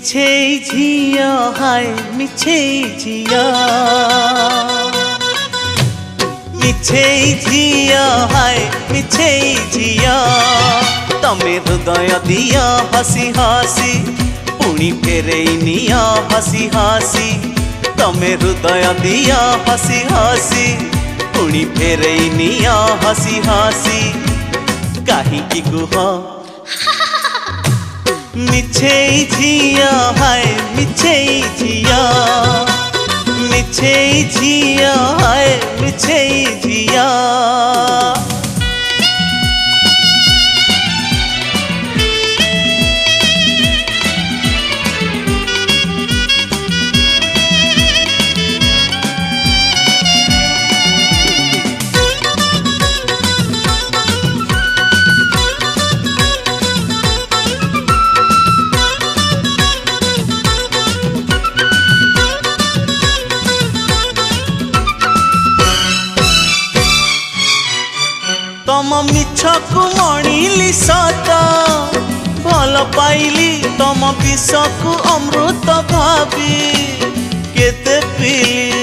मिछे झिया हाय मिछे झिया मिछे झिया हाय मिछे झिया तमे हृदय दिया हसी हसी पुणी फेरे निया हसी हसी तमे हृदय दिया हसी हसी पुणी फेरे निया हसी हसी कहीं की कुह मिछे झिया हाय मिछे झिया मिछे झिया हाय मिछे झिया तम मिछकु मणिली सत भल पाइली तम विषकु अमृत भावी केते पीली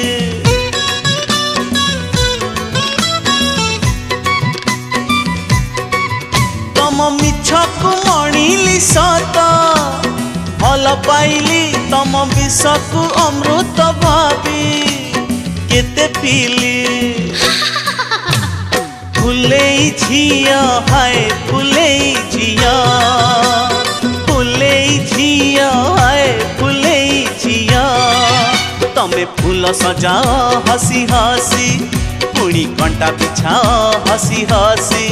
तम मिछकु मणिली सत भल पाइली तम विषकु अमृत भावी केते पीली फुले झिया हाय फुले झिया फुले झिया हाय फुले झिया तमे फूल सजाओ हसी हसी पुणी कंटा बिछा हसी हसी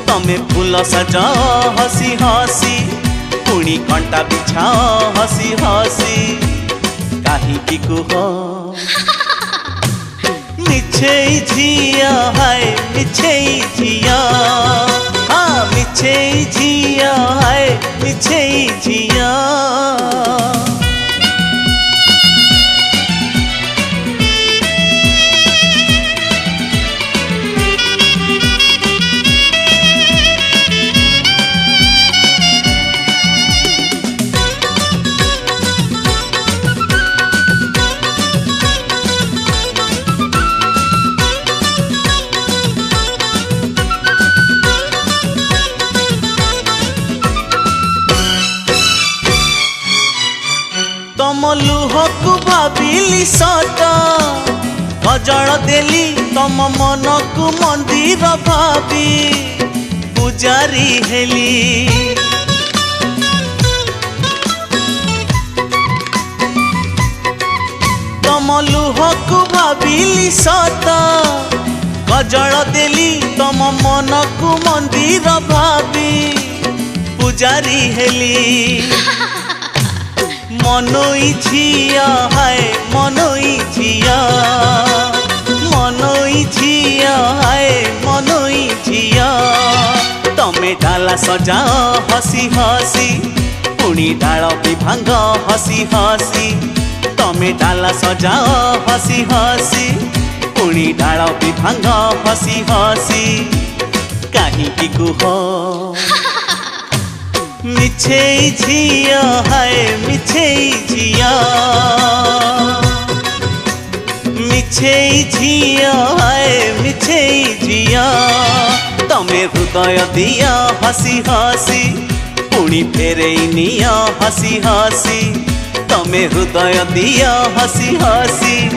तमे फूल सजाओ हसी हसी पुणी कंटा बिछा हसी हसी कहीं की कुह मिछे झिया हाय मिछे झिया हाँ मिछे झिया हाय मिछे झिया तम लुहकु भाविली सत अजल देली तम मन को मंदिर भावी पुजारी हेली तम लुहकु भाविली सत अजल देली तम मन को मंदिर भावी पुजारी हेली मनोई झिया हाय मनोई झिया मनोई झिया हाय मनोई झिया तमे डाला सजाओ हसी हसी पुणी डाल भी भांग हसी हसी तमे डाला सजाओ हसी हसी पुणी डाल भी भांग हसी हसी कहीं की कुह मिछे झिया हाय मिछे झिया मिछे झिया हाय मिछे झिया तमे हृदय दिया हसी हसी पुणी फेरे निया हसी हसी तमे हृदय दिया हसी हसी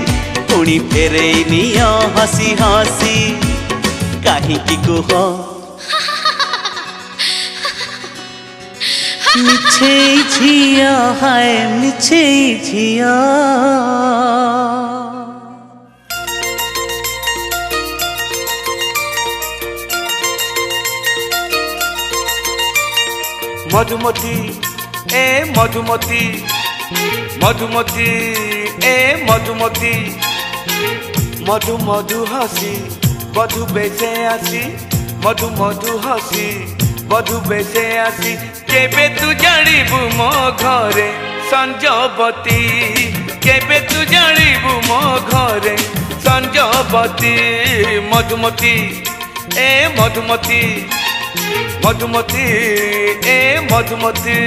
पुणी फेरे निया हसी हसी कहीं की कुह मिछे झिया हाय मिछे झिया मधुमती ए मधुमती मधुमती ए मधुमती मधु मधु हसी बधु बेचे आसी मधु मधु हसी बधु बेचे आसी केबे तू जानिबु मो घरे संजबती केबे तू जानिबु मो घरे संजबती मधुमती ए मधुमती मधुमती ए मधुमती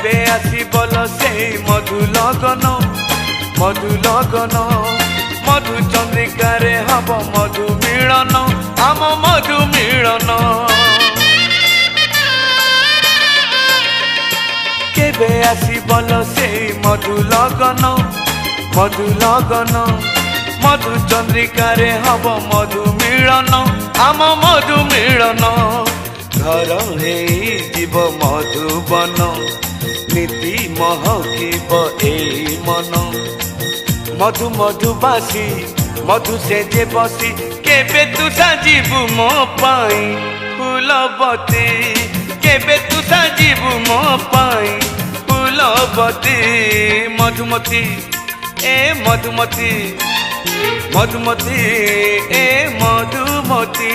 केबे आसीबल से मधु लगन मधु चंद्रिकारे हब मधु मिलन आम मधु मिलन केबे आसीबल से मधु लगन मधु चंद्रिकारे हब मधु मिलन आम मधु मिलन घर हे जीव मधुबन नीति महकिब ए मन मधु मधुबासी मधु से जे बसी केबे तू साजिबु मो पाई फूलबती केबे तू साजिबु मो पाई फूलबती मधुमती ए मधुमती मधुमती ए मधुमती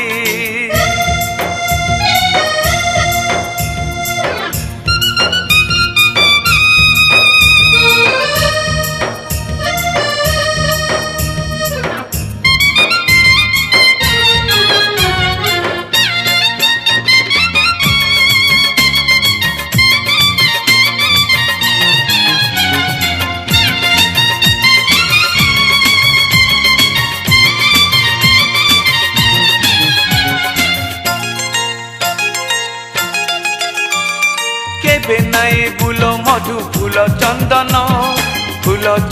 केबे नाई बुलो मधु फूल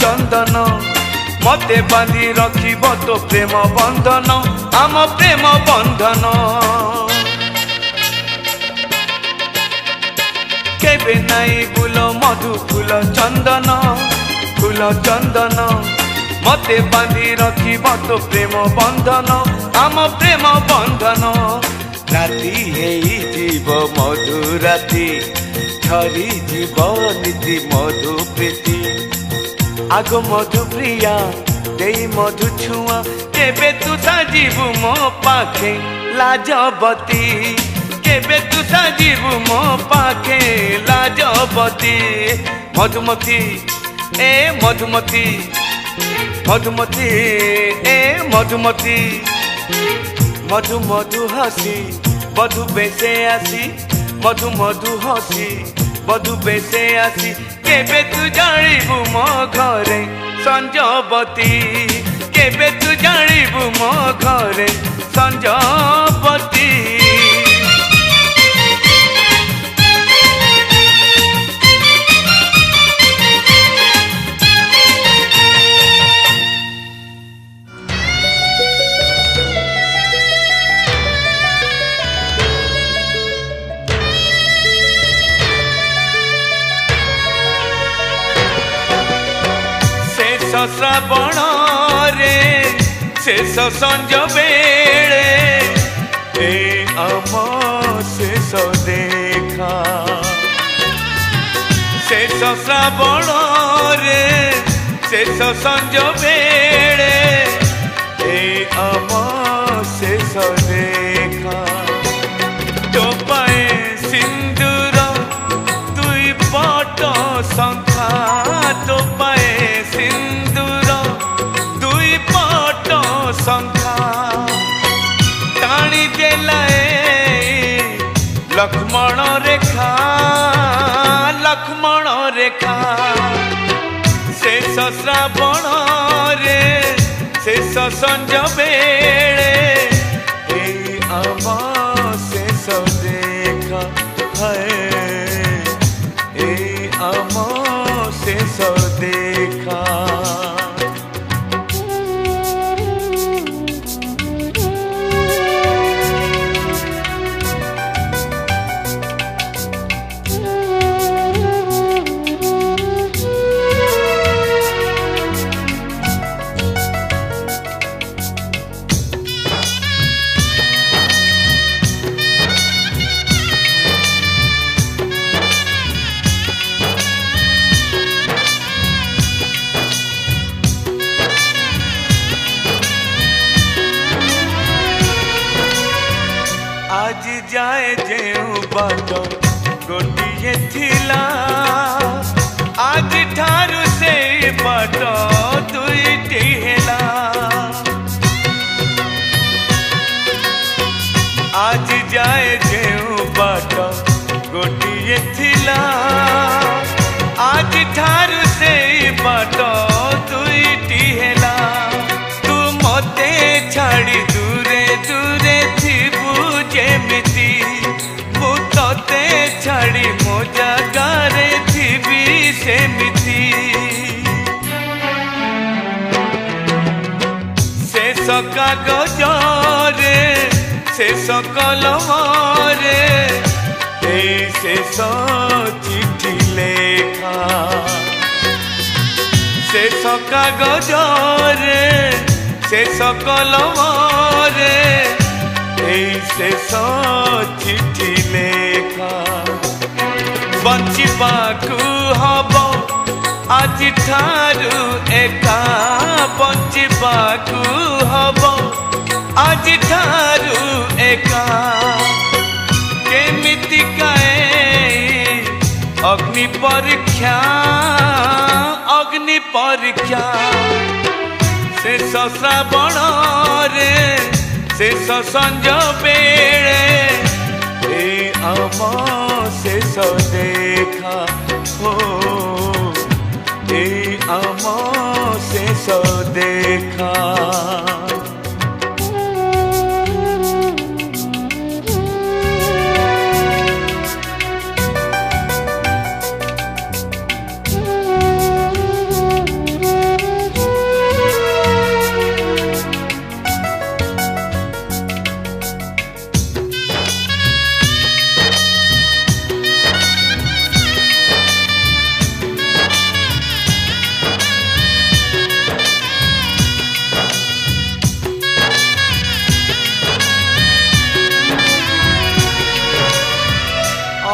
चंदन मते बांधी रखिब तो प्रेम बंधन आम प्रेम बंधन केबे नाई बुलो मधु फूल चंदन मते बांधी रखिब तो प्रेम बंधन आम प्रेम बंधन राति हेई जीव मधु राति झरी जीव नीति मधु प्रीति आग मधु प्रिया दे मधु छुआ केबे तू साजिबु मो पाखे लाजबती केबे तू साजिबु मो पाखे लाजबती मधुमती ए मधुमती मधुमती ए मधुमती मधु मधु हसी मधु बेसे आसी मधु मधु हसी मधु बेसे आसी केबे तू जानिबु मो घरे संजबती केबे तू जानिबु मो घरे संजबती श्रावण रे शेष संज बेले ए आम शेष देखा शेष श्रावण रे शेष संज बेले ए आम शेष देखा तो पाए सिंदूर दुई पट शंखा तो पाए शंखा टाणी देलाए लक्ष्मण रेखा शेष श्रावण रे शेष संज बेले ए आम शेष देखा है ए आम शेष देखा आज जाए जेऊ बाट गोटिए थिला आज ठारू से बाट दुईटी हेला आज जाए जेऊ बाट गोटिए थिला କାଗଜରେ ଶେଷ କଲମରେ ଏଇ ଶେଷ ଚିଠି ଲେଖା ଶେଷ କାଗଜରେ ଶେଷ କଲମରେ ଏଇ ଶେଷ ଚିଠି ଲେଖା ବଞ୍ଚିବାକୁ ହବ ଆଜିଠାରୁ ଏକା ବଞ୍ଚିବାକୁ ହବ ଆଜିଠାରୁ ଏକା କେମିତିକା ଅଗ୍ନି ପରୀକ୍ଷା ଶେଷ ଶ୍ରାବଣରେ ଶେଷ ସଞ୍ଜ ବେଳେ ଏ ଆମ ଶେଷ ଦେଖା ହୋ ଏ ଆମ ଶେଷ ଦେଖା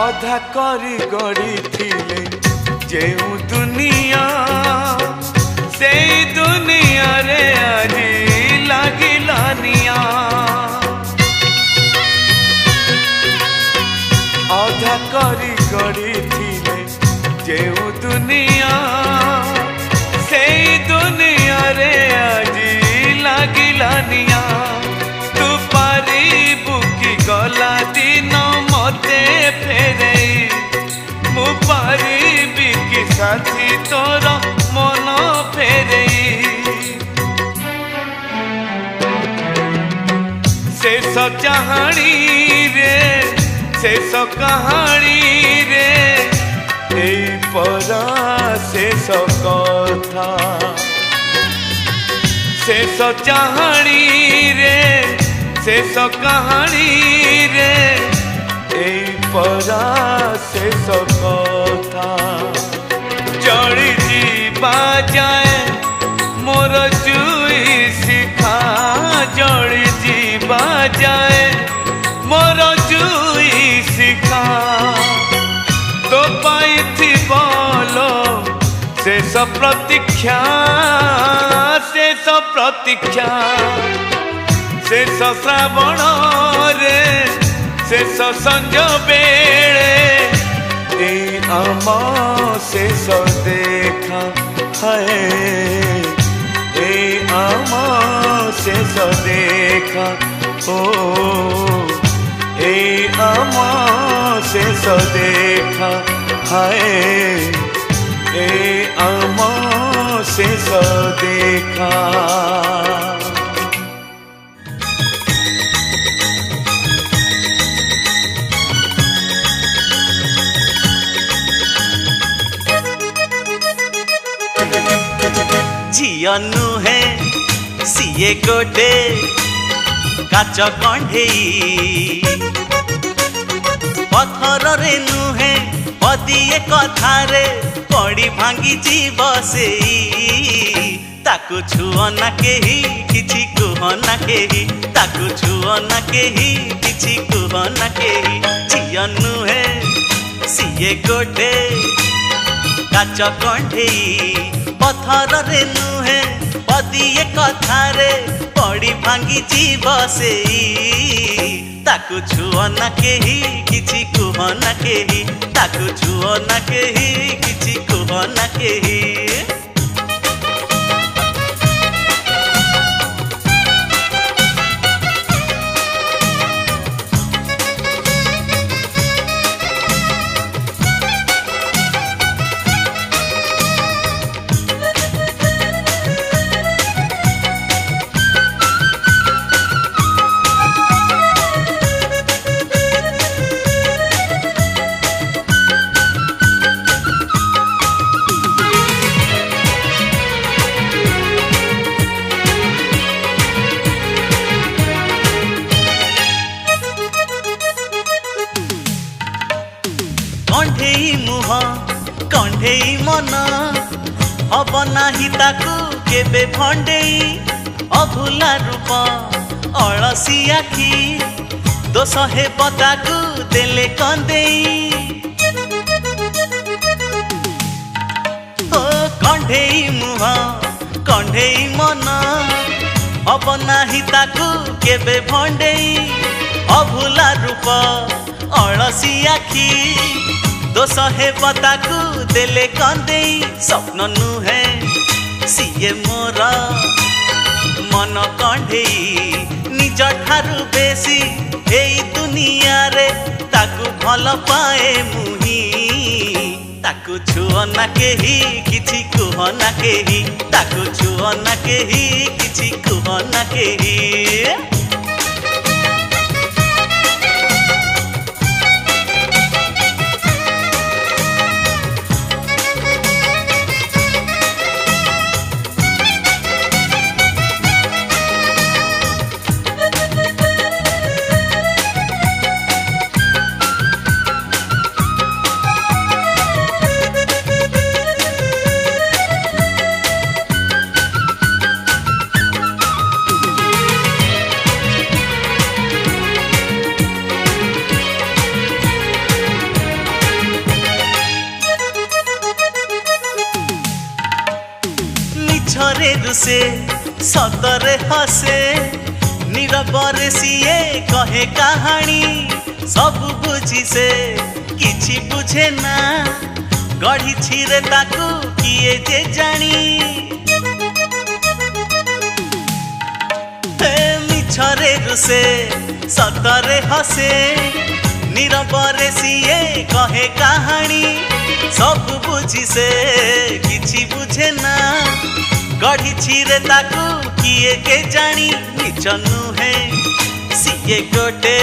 ଅଧା କରି ଗଢ଼ିଥିଲେ ଯେଉଁ ଦୁନିଆ ସେଇ ଦୁନିଆରେ ଆଜି ଲାଗିଲା ନିଆଁ ଅଧା କରି ଗଢ଼ିଥିଲେ ଯେଉଁ ଦୁନିଆ ସେଇ ଦୁନିଆରେ ଆଜି ଲାଗିଲା ନିଆଁ ତୁ ପାରିବୁ କି ଗଲା ଦିନ ମତେ ଫେରେଇ ମୁଁ ପାରିବି କି ସାଥୀ ତୋର ମନ ଫେରେଇ ଶେଷ ଚାହାଣୀରେ ଶେଷ କାହାଣୀରେ ଏଇ ପରା ଶେଷ କଥା ଶେଷ ଚାହାଣୀରେ ଶେଷ କାହାଣୀରେ এই পরা শেষ কথা জড়ি যা যায় মোর জুই শিখা জড়ি যা যায় মোর জুই শিখা তো পাইথি বল শেষ প্রতীক্ষা শেষ প্রতীক্ষা শেষ শ্রাবণরে ଶେଷ ସଞ୍ଜ ବେଳେ ଏଇ ଆମ ଶେଷ ଦେଖା ହାଏ ଏଇ ଆମ ଶେଷ ଦେଖା ଓ ଏଇ ଆମ ଶେଷ ଦେଖା ହାଏ ଏଇ ଆମ ଶେଷ ଦେଖା ଝିଅ ନୁହେଁ ସିଏ ଗୋଟେ କାଚ କଣ୍ଢେଇ ପଥରରେ ନୁହେଁ ପଦିଏ କଥାରେ ପଡ଼ି ଭାଙ୍ଗି ଯିବ ସେଇ ତାକୁ ଛୁଅ ନା କେହି କିଛି କୁହ ନା କେହି ତାକୁ ଛୁଅ ନା କେହି କିଛି କୁହ ନା କେହି ଝିଅ ନୁହେଁ ସିଏ ଗୋଟେ କାଚ କଣ୍ଢେଇ ପଥରରେ ନୁହେଁ ପଦିଏ କଥାରେ ପଡ଼ି ଭାଙ୍ଗି ଯିବ ସେଇ ତାକୁ ଛୁଅ ନା କେହି କିଛି କୁହ ନା କେହି ତାକୁ ଛୁଅ ନା କେହି କିଛି କୁହ ନା କେହି कंढेई मुह कंढेई मन हब नाही ताकू केबे भंडेई अभुला रूप अलसी आखि दोष हे बताकू देले कंदेई ओ कंढेई मुह कंढेई मन हब नाही ताकू केबे भंडेई अभुला रूप अलसी आखि दोष हे बताकू देले कंदेई स्वप्न नुहे सीए मोर मन कंढेई निज ठारू बेसी एई दुनिया रे ताकू भल पाए मुही ताकू छुअ ना केही किछि कुह ना केही ताकू छुअ ना केही किछि कुह ना केही मिछरे रुसे सतरे हसे नीरबरे सीए कहे कहानी सब बुझी से किछि बुझे ना गढ़ी छिरे ताकू किए जे जानी मिछरे रुसे सतरे हसे नीरबरे सीए कहे कहानी सब बुझी से किछि बुझे ना गढ़ी छिरे ताकू किए के जानी निज नुहे सीए गोटे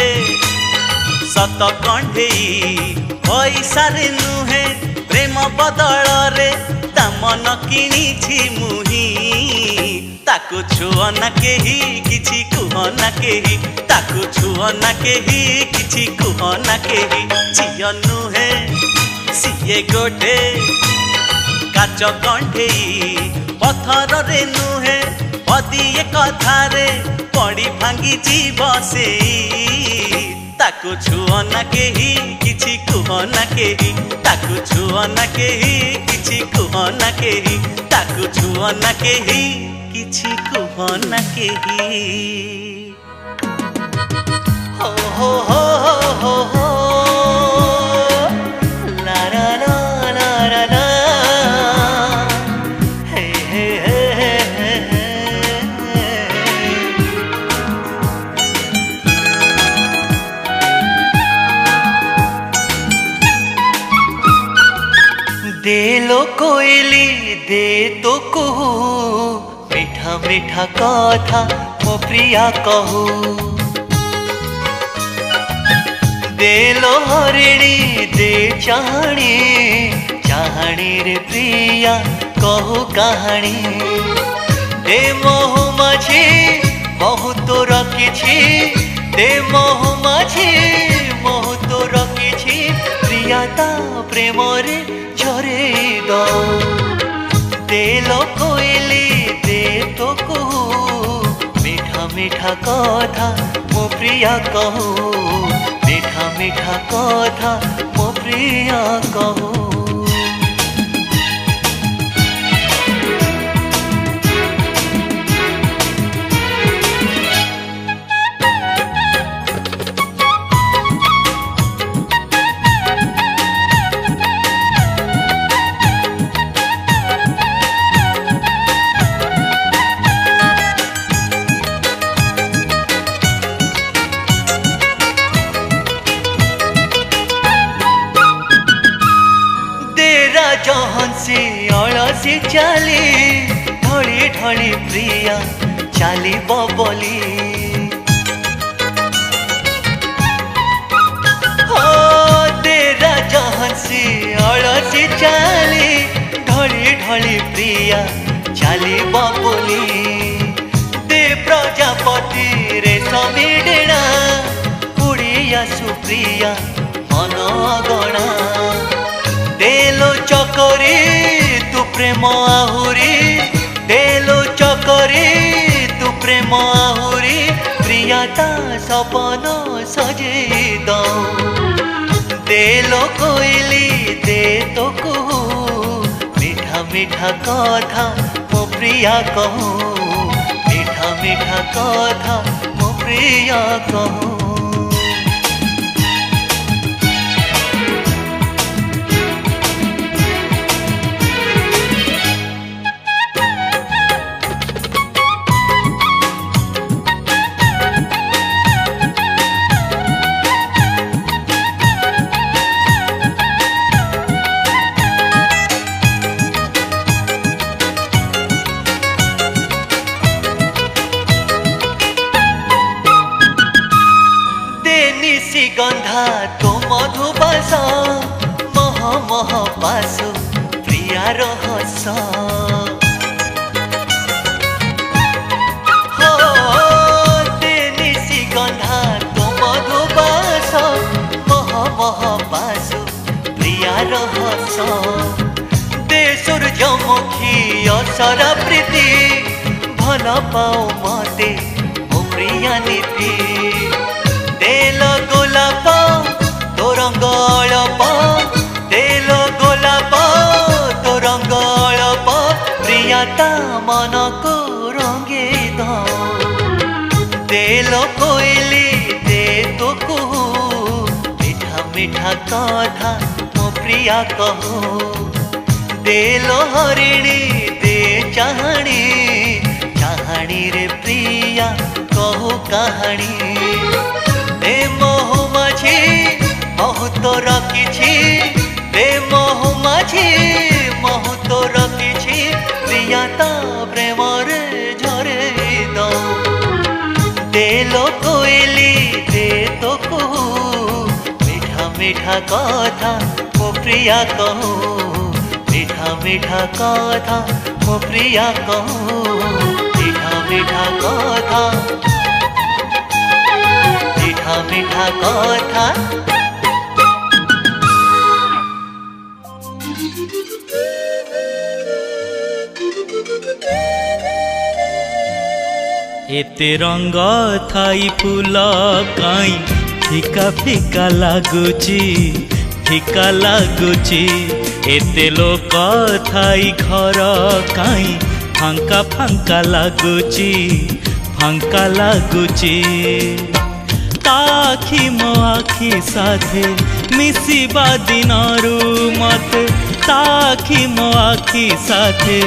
सत कंढेई पैसा रे नुहे प्रेम बदल रे ता मन किनिछि मुही ताकू छुअ ना केही किछि कुह ना केही ताकू छुअ ना केही किछि कुह ना केही झिय नुहे सीए गोटे काच कंढेई पथर रे नुहे पदिए कथारे पड़ी भांगी जीव से ताकू छुअ ना केही किछि कुह ना केही ताकू छुअ ना केही किछि कुह ना केही ताकू छुअ ना केही किछि कुह ना केही हो हो हो हो हो ला ला ला ला ला ला दे लो कोयली दे तो कहू मीठा मीठा कथा मो प्रिया कहू दे लो हरिणी दे चाहणी चाहणी रे प्रिया कहू कहानी दे मोहु माझी बहु तो रखिछि दे मोहु माझी बहु तो रखिछि प्रिया ता प्रेम रे झरे दो दे लो कोयली दे तो कहू मीठा मीठा कथा मो प्रिया कहू मीठा मीठा कथा मो प्रिया कहू हंसी अलसी चाली ढली ढली प्रिया चाली बबली हो तेरा हंसी अलसी चाली ढली ढली प्रिया चाली बबली दे प्रजापति रे समी डेणा उड़िया सुप्रिया मन गणा प्रेम आहुरी देलो चकरी तू प्रेम आहुरी प्रियता सपन सजे दऊ देलो कोइली दे तो कहू मीठा मीठा कथा मो प्रिया कहू मीठा मीठा कथा मो प्रिया कहू गंधा तो मधुबास मह मह पास प्रिया रहस हो देनिसी गंधा तो मधुबास मह मह पास प्रिया रहस दे सूर्यमुखी असरा प्रीति भल पाओ मते ओ प्रिया नीति देलो गोलाप तो रंग अळप देलो गोलाप तो रंग अळप प्रियता मन को रंगे दो देलो कोइली दे तो कहू मीठा मीठा कथा मो प्रिया कहू देलो हरिणी दे चाहणी चाहणी रे प्रिया कहू कहानी दे महु माझी महु तो रखी दे महु माझी महु तो रखी प्रियता प्रेम रे झरे दो देलो कोइली दे तो कहू मीठा मीठा कथा मो प्रिया कहू मीठा मीठा कथा मो प्रिया कहू मीठा मीठा कथा मीठा कथा एते रंग थाई फूल काई फिका फिका लागुची फिका लागुची एते लोक थाई घर काई फांका फांका लागुची फांका लागुची ताखी मो आखी साथे मिसिबा दिनरू मते ताखी मो आखी साथे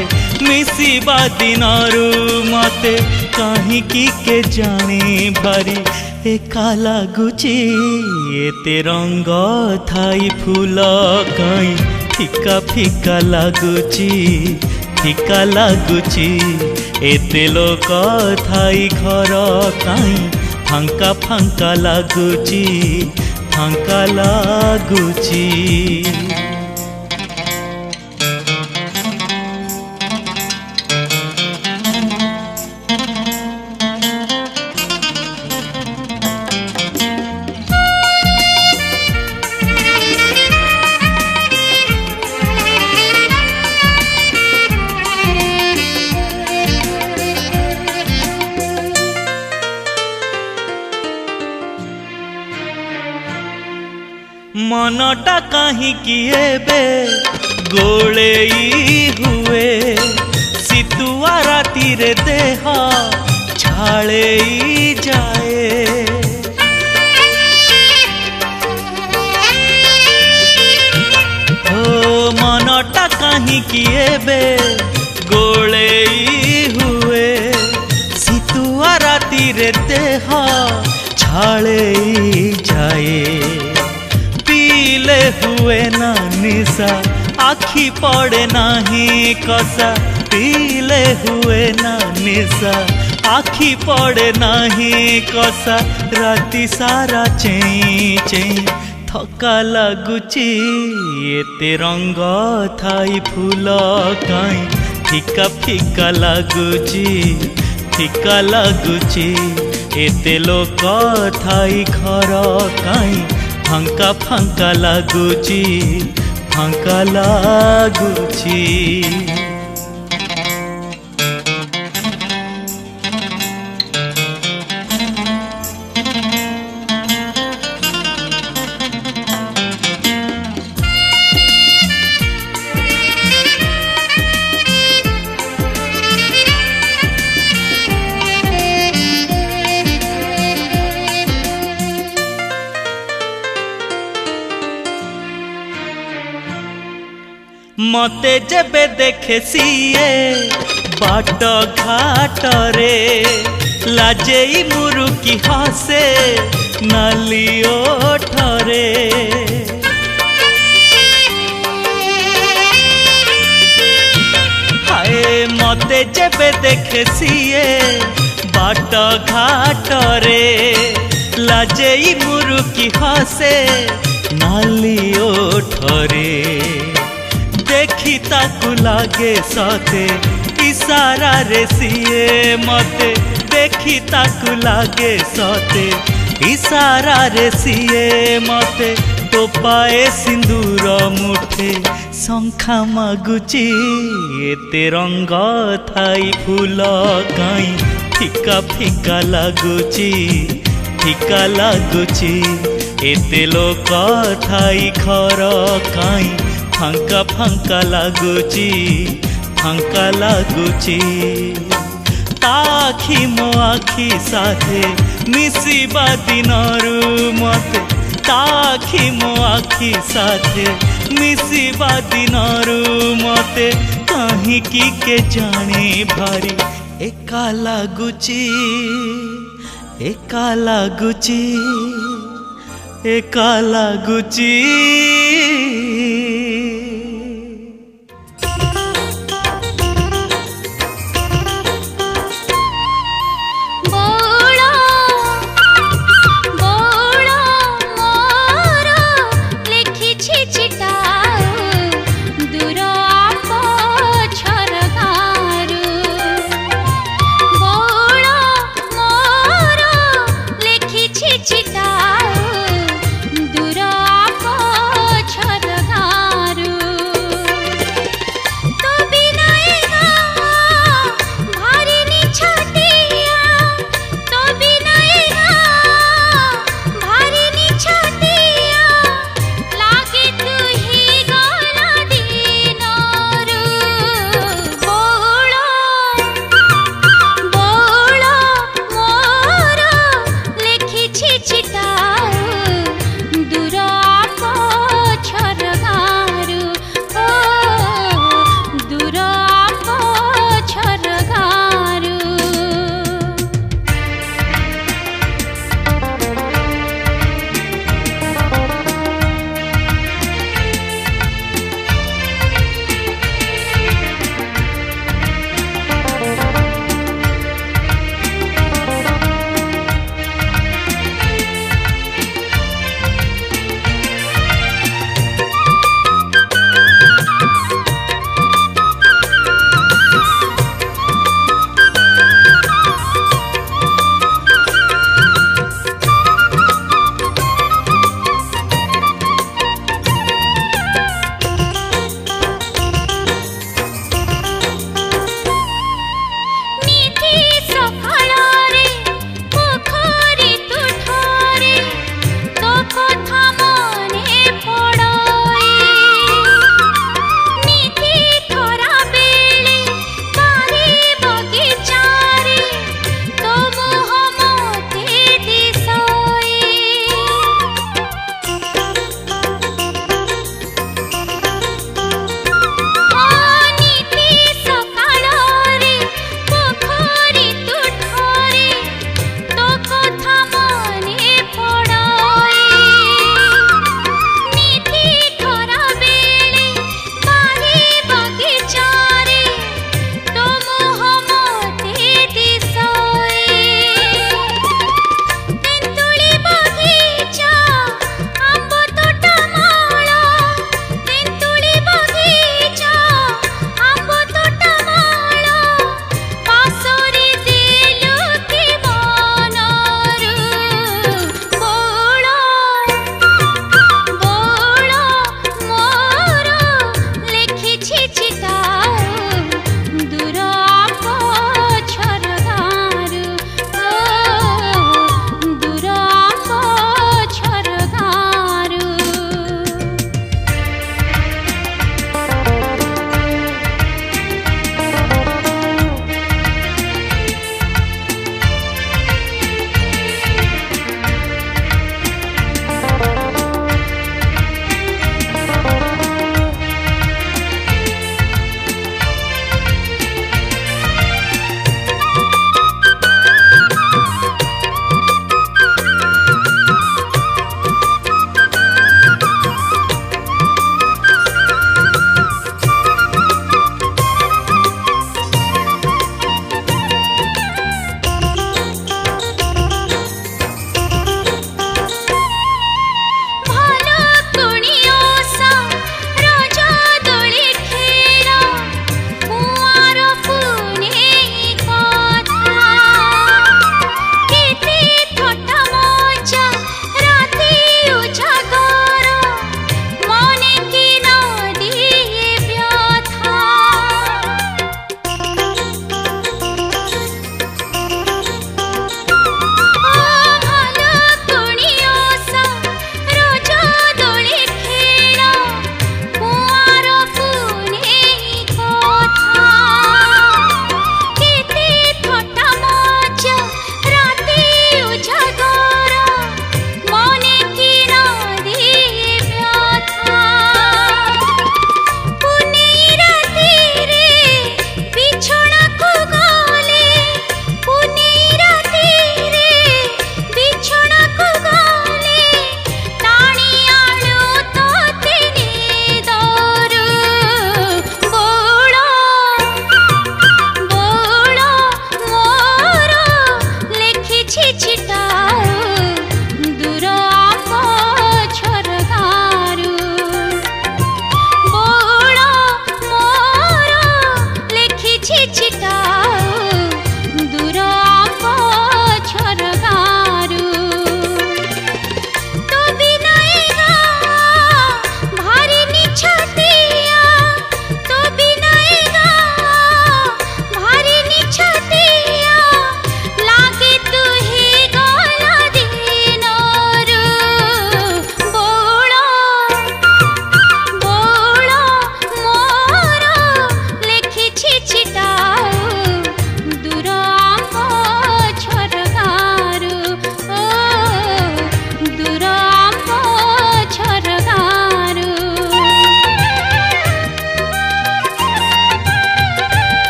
मिसिबा दिनरू मते कहीं की के जाने भारी एका लागुची एते रंग थाई फूल कहीं फिका फिका लागुची फिका लागुची एते लोक थाई घर कहीं फांका फांका लागुची फांका लागुची मनटा कहीं किए गोलेई हुए सितुआ राती रे देह छाड़े जाए हो मनटा कहीं किए गोलेई हुए सितुआ राती रे देह छाड़े जाए पीले हुए ना निशा आखी पड़े नहीं कसा पीले हुए ना निशा आखी पड़े नहीं कसा राति सारा चेई चेई थका लगुची एते रंग थाई फूल काई फिका फिका लगुची फिका लगुची एते लोक थाई घर काई फांका फांका लगुची फांका लगुची। मते जेबे देखे सीए बाट घाट रे लाजेई मुरुकी हसे नाली ओठरे। हाय मते जेबे देखे सीए बाट घाट रे लाजेई मुरुकी हसे नाली ओठरे। देखी ताकू लागे सते इशारा रे सीए मते देखी ताकू लागे सते इशारा रे सीए मते तो पाए सिंदूर मुठे शंखा मागुची एते रंग थाई फूल काई फिका फिका लागुची फिका लागुची एते लोक थाई घर काई फांका फांका लागुची फांका लागुची। ताखी मो आखी साथे मिसिबा दिनरु मते ताखी मो आखी साथे मिसिबा दिनरु मते कहीं की के जाने भारी एका लागुची एका लागुची एका लागुची। चिटा दूर आप छरगा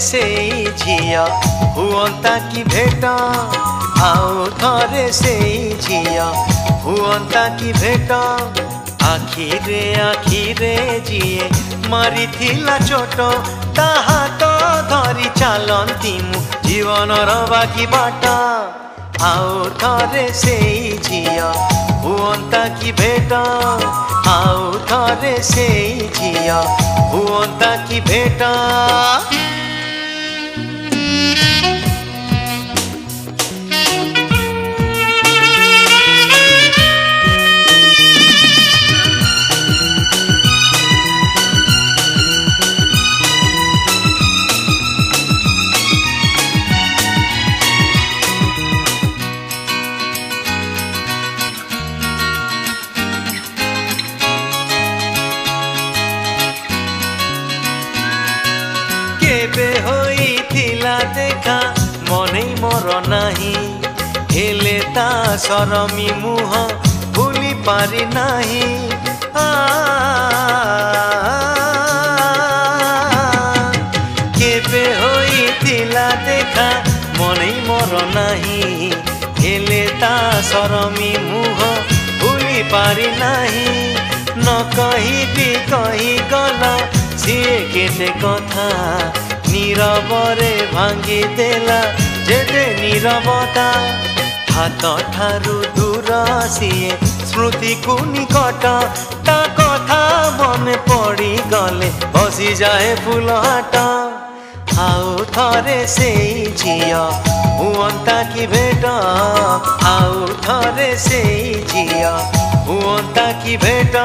सेई झिया हुअंता कि भेट आउ थरे सेई झिया हुअंता कि भेट आखिरे जिए मारिथिला चोट ता हाथ धरी चालंती मु जीवनर बाकी बाट आउ थरे सेई झिया हुअंता कि भेट आउ थरे सेई झिया हुअंता कि भेट केबे होइथिला देखा मनै मोर नाही हेले ता सरमी मुह भूली पारि नाही केबे होइथिला देखा मनै मोर नाही हेले ता सरमी मुह भूली पारि नाही न कही भी कही गला सीए केते कथा नीरवरे भांगी देला जेते नीरवता हाथ ठारू दूर सीए स्मृति को निकट ता कथा मन पड़ी गले बसी जाए फूल हाट आउ थरे सेई झिया हुअंता कि भेट आउ थरे सेई झिया हुअंता कि भेट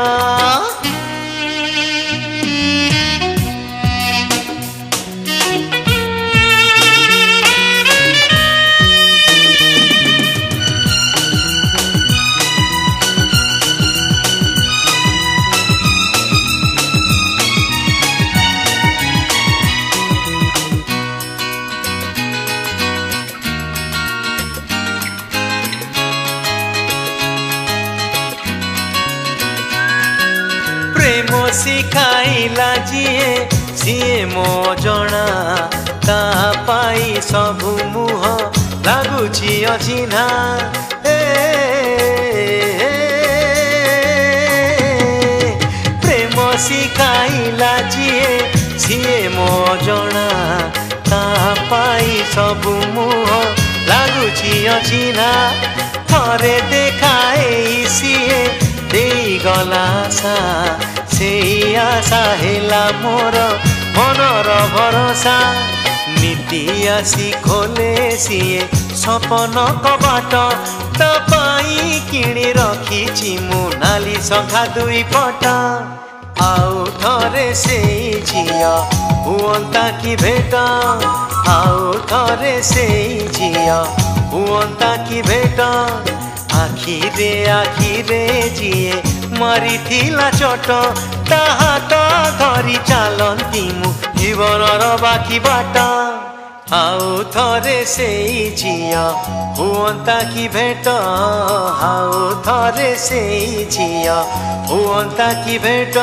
प्रेम शिखाइला जिए सीए मो जना ता पाई सबु मुह लागुची अचिन्हा प्रेम शिखाइला जिए सीए मो जना ता पाई सबु मुह लागुची अचिन्हा थरे देखाए सीए देई गला आशा सेई आशा हेला मोर मनर भरोसा नीति आसी खोले सीए सपन कबाट ता पाई किणी रखिछि मु नाली संखा दुई पट आउ थरे सेई झिया हुअंता कि भेट आउ थरे सेई झिया हुअंता कि भेट आखिरे जिए मारिथिला चोट ता हाथ धरी चालंती मु जीवनर बाकी बाट आउ थरे सेई झिया हुअंता कि भेट आउ थरे सेई झिया हुअंता कि भेट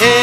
हे